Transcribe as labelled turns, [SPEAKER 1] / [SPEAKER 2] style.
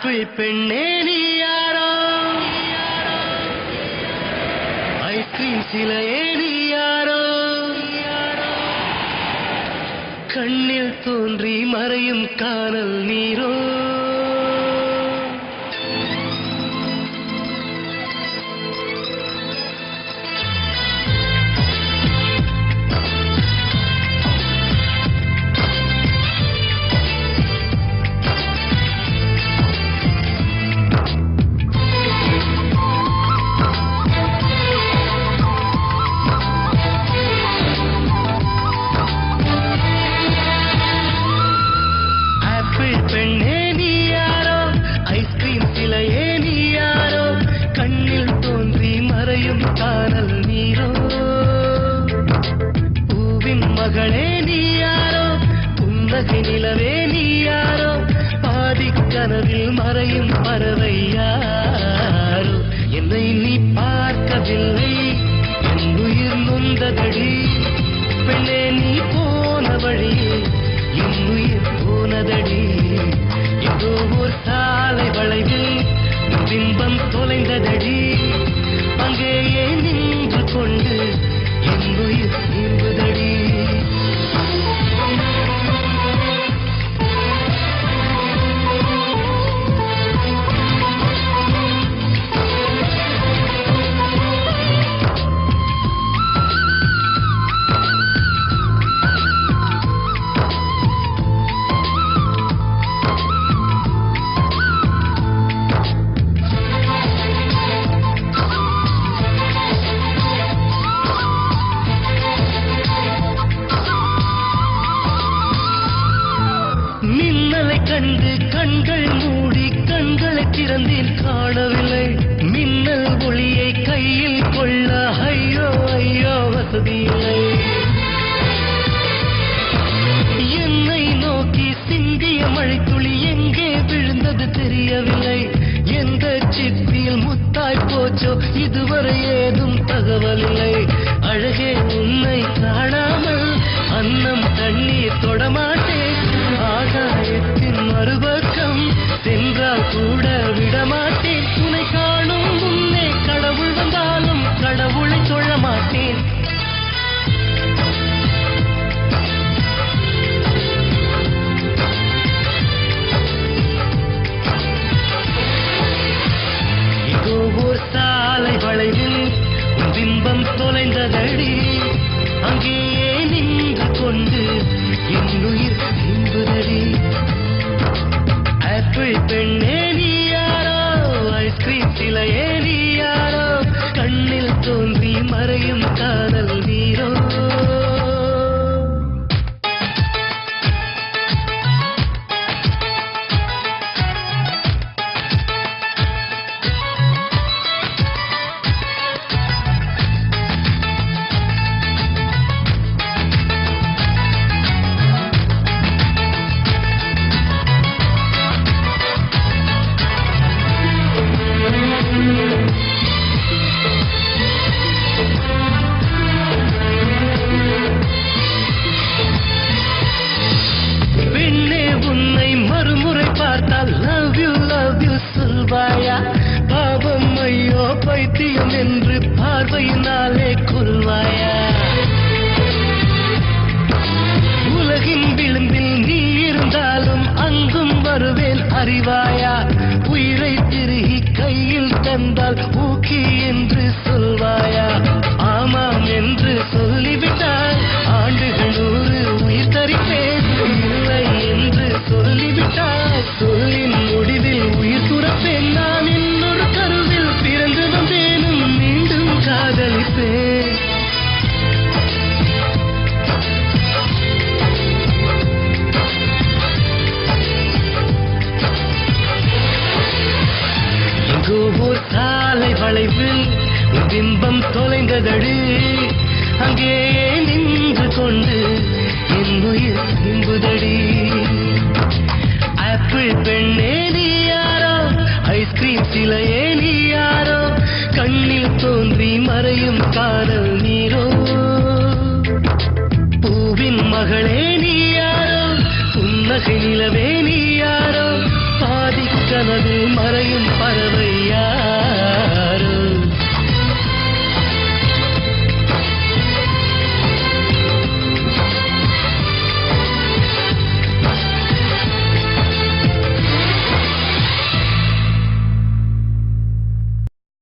[SPEAKER 1] Apple பெண்ணே நீ யாரோ, ஐஸ்கிரீம் சிலையே நீ யாரோ, கண்ணில் தோன்றி மறையும் காணல் நீரோ. பெண்ணே நீ யாரோ, ஐஸ்கிரீம் சிலையே நீ யாரோ, கண்ணில் தோன்றி மறையும் காணல் நீரோ. பூவின் மகளே நீ யாரோ, புன்னகை நிலவே நீ யாரோ, பாதிக் கனவில் மறையும் பறவை யாரோ. என்னை நீ பார்க்கவில்லை, என் உயிர் நொந்ததடி. பெண்ணே நீ போன வழியே என் உயிர் போனதடி. ஏதோ ஒரு சாலை வளைவில் பிம்பம் தொலைந்ததடி. அங்கேயே நின்று கொண்டு என் உயிர் நீம்புதடி. கண்டு கண்கள் மூடி கண்களை திறந்தேன், காணவில்லை மின்னல் ஒளியை கையில் கொள்ள. ஐயோ ஐயோ வசதியில்லை. என்னை நோக்கி சிந்திய மழைத்துளி எங்கே விழுந்தது தெரியவில்லை. எந்த சிப்பியில் முத்தாய் போச்சோ இதுவரை ஏதும் தகவல் இல்லை. அழகே உன்னை காணாமல் அன்னம் தண்ணீர் தொடமாட்டேன். ஆகாயத்தின் மறுபக்கம் சென்றால் கூட விடமாட்டேன். உன்னை காணும் முன்னே கடவுள் வந்தாலும் கடவுளை தொழ மாட்டேன். இதோ ஓர் சாலை வளைவில் பிம்பம் தொலைந்ததடி. அங்கேயே நின்று கொண்டு என் உயிர் நீம்புதடி. ஆப்பிள் பெண்ணே நீ யாரோ, ஐஸ்கிரீம் சிலையே நீ யாரோ, கண்ணில் தோன்றி மறையும் காதல் நீரோ. சொல்வாயா பாவம் ஐயோ பைத்தியம் என்று பார்வையினாலே கொள்வாயா. உலகின் விளிம்பில் நீ இருந்தாலும் அங்கும் வருவேன் அறிவாயா. உயிரை திருகி கையில் தந்தால் ஊக்கி என்று சொல்வாயா. ஆமாம் என்று சொல்லிவிட்டால் ஆண்டுகள் 100 உயிர் தரிப்பேன். இல்லை என்று சொல்லிவிட்டால் சொல்லின் முடிவில் உயிர் துறப்பேன். நான் இன்னொரு கருவில் பிறந்து வந்தேனும் மீண்டும் காதலிப்பேன். எங்கோ ஓர் சாலை வளைவில் பிம்பம் தொலைந்ததடி. அங்கேயே நின்று கொண்டு என் உயிர் நீம்புதடி. ஆப்பிள் பெண்ணே நீ யாரோ, ஐஸ்கிரீம் சிலையே நீ யாரோ, கண்ணில் தோன்றி மறையும் காதல் நீரோ. பூவின் மகளே நீ யாரோ, புன்னகை நிலவே நீ யாரோ, பாதி கனவில் மறையும் பறவை